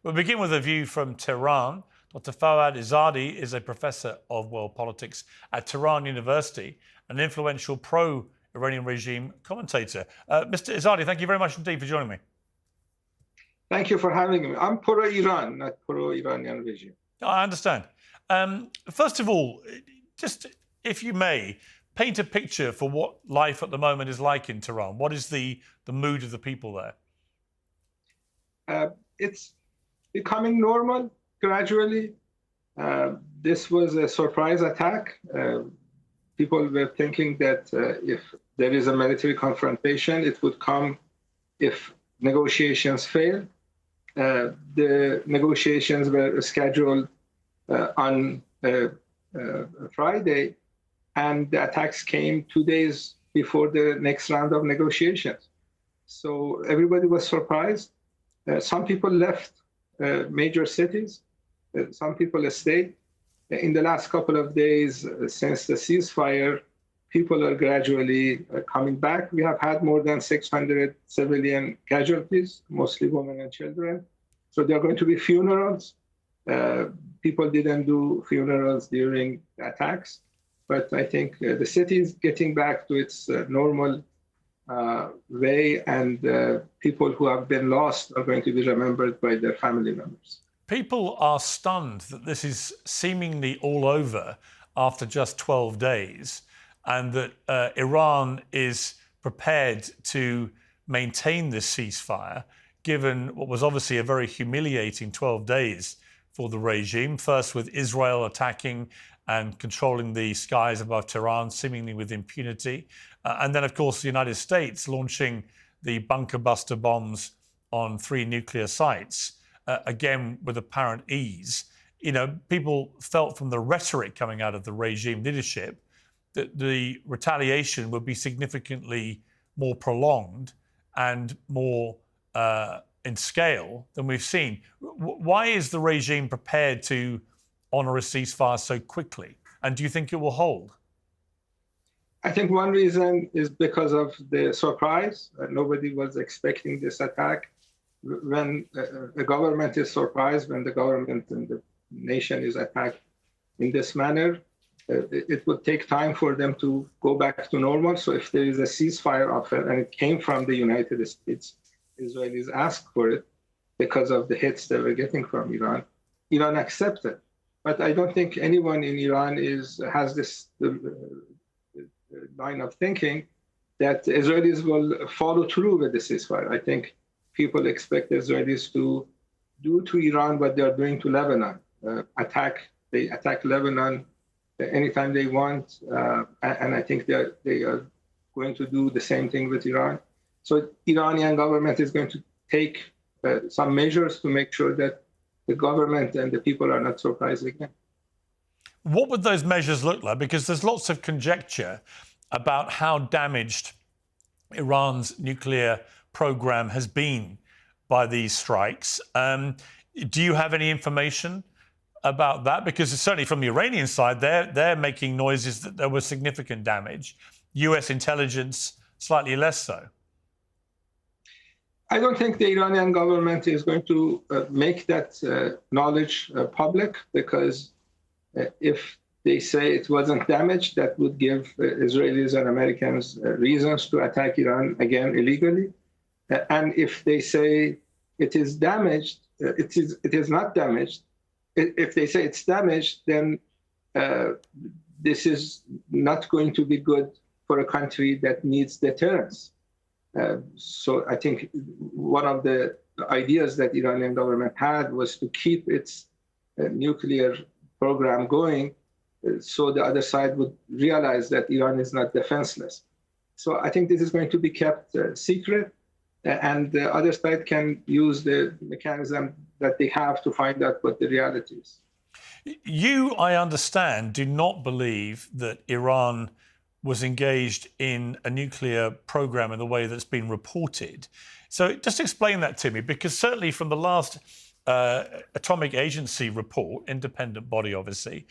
We'll begin with a view from Tehran. Dr. Foad Izadi is a professor of world politics at Tehran University, an influential pro-Iranian regime commentator. Mr. Izadi, thank you very much indeed for joining me. Thank you for having me. I'm pro-Iran, not pro-Iranian regime. I understand. First of all, just if you may, paint a picture for what life at the moment is like in Tehran. What is the mood of the people there? It's becoming normal gradually. This was a surprise attack. People were thinking that if there is a military confrontation, it would come if negotiations fail. The negotiations were scheduled on Friday, and the attacks came 2 days before the next round of negotiations. So everybody was surprised. Some people left major cities. Some people stayed. In the last couple of days, since the ceasefire, people are gradually coming back. We have had more than 600 civilian casualties, mostly women and children. So there are going to be funerals. People didn't do funerals during the attacks, but I think the city is getting back to its normal way, and people who have been lost are going to be remembered by their family members. People are stunned that this is seemingly all over after just 12 days, and that Iran is prepared to maintain this ceasefire, given what was obviously a very humiliating 12 days for the regime, first with Israel attacking and controlling the skies above Tehran, seemingly with impunity. And then, of course, the United States launching the bunker buster bombs on 3 nuclear sites, again, with apparent ease. You know, people felt from the rhetoric coming out of the regime leadership that the retaliation would be significantly more prolonged and more in scale than we've seen. Why is the regime prepared to honour a ceasefire so quickly? And do you think it will hold? I think one reason is because of the surprise. Nobody was expecting this attack. When a government is surprised, when the government and the nation is attacked in this manner, it would take time for them to go back to normal. So if there is a ceasefire offer, and it came from the United States, Israelis asked for it because of the hits they were getting from Iran. Iran accepted. But I don't think anyone in Iran has this line of thinking that Israelis will follow through with the ceasefire. I think people expect Israelis to do to Iran what they are doing to Lebanon. They attack Lebanon anytime they want, and I think they are going to do the same thing with Iran. So Iranian government is going to take some measures to make sure that the government and the people are not surprised again. What would those measures look like? Because there's lots of conjecture about how damaged Iran's nuclear program has been by these strikes. Do you have any information about that? Because certainly from the Iranian side, they're making noises that there was significant damage. US intelligence, slightly less so. I don't think the Iranian government is going to make that knowledge public, because if they say it wasn't damaged, that would give Israelis and Americans reasons to attack Iran again illegally. And if they say it is damaged, it is not damaged. If they say it's damaged, then this is not going to be good for a country that needs deterrence. So I think one of the ideas that Iranian government had was to keep its nuclear program going, so the other side would realize that Iran is not defenseless. So I think this is going to be kept secret, and the other side can use the mechanism that they have to find out what the reality is. You, I understand, do not believe that Iran was engaged in a nuclear program in the way that's been reported. So just explain that to me, because certainly from the last Atomic Agency report, independent body obviously,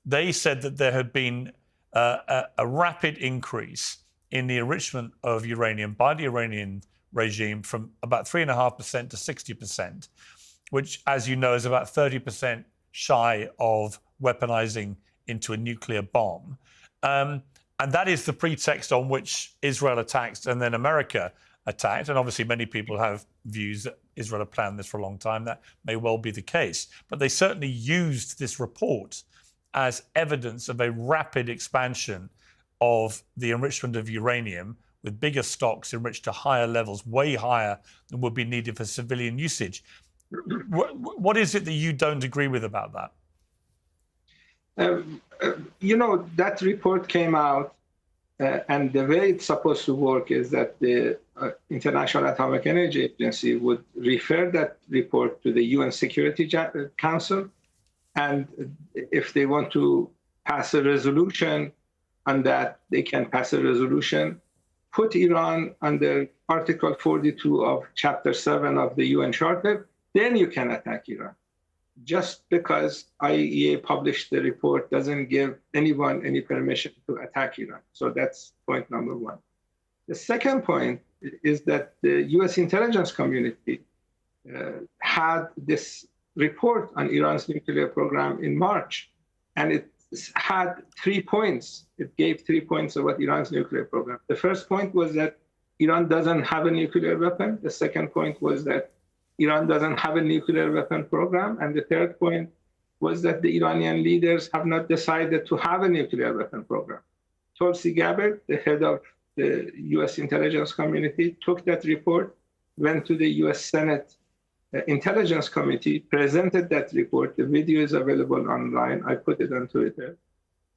they said that there had been a rapid increase in the enrichment of uranium by the Iranian regime from about 3.5% to 60%. which, as you know, is about 30% shy of weaponizing into a nuclear bomb. And that is the pretext on which Israel attacked and then America attacked. And obviously, many people have views that Israel had planned this for a long time. That may well be the case. But they certainly used this report as evidence of a rapid expansion of the enrichment of uranium, with bigger stocks enriched to higher levels, way higher than would be needed for civilian usage. What is it that you don't agree with about that? That report came out, and the way it's supposed to work is that the International Atomic Energy Agency would refer that report to the UN Security Council, and if they want to pass a resolution on that, they can pass a resolution, put Iran under Article 42 of Chapter 7 of the UN Charter, then you can attack Iran. Just because IAEA published the report doesn't give anyone any permission to attack Iran. So that's point number one. The second point is that the US intelligence community had this report on Iran's nuclear program in March, and it had 3 points. It gave 3 points about Iran's nuclear program. The first point was that Iran doesn't have a nuclear weapon. The second point was that Iran doesn't have a nuclear weapon program. And the third point was that the Iranian leaders have not decided to have a nuclear weapon program. Tulsi Gabbard, the head of the US intelligence community, took that report, went to the US Senate Intelligence Committee, presented that report. The video is available online. I put it on Twitter.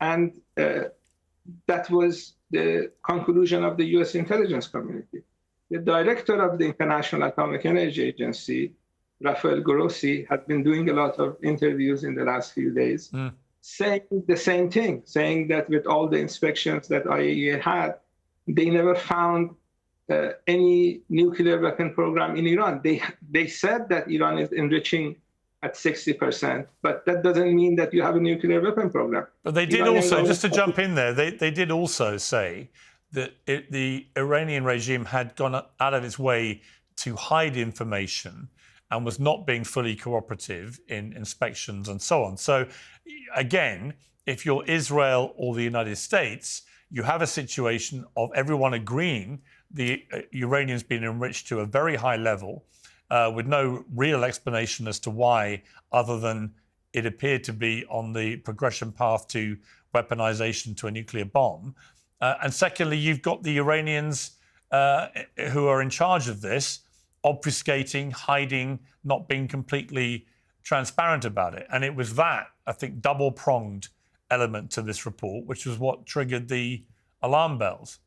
And that was the conclusion of the US intelligence community. The director of the International Atomic Energy Agency, Rafael Grossi, had been doing a lot of interviews in the last few days, saying the same thing, saying that with all the inspections that IAEA had, they never found any nuclear weapon program in Iran. They said that Iran is enriching at 60%, but that doesn't mean that you have a nuclear weapon program. But they did also, just to jump in there, they did also say that the Iranian regime had gone out of its way to hide information and was not being fully cooperative in inspections and so on. So again, if you're Israel or the United States, you have a situation of everyone agreeing the uranium's been enriched to a very high level with no real explanation as to why, other than it appeared to be on the progression path to weaponization to a nuclear bomb. And secondly, you've got the Iranians who are in charge of this, obfuscating, hiding, not being completely transparent about it. And it was that, I think, double-pronged element to this report, which was what triggered the alarm bells.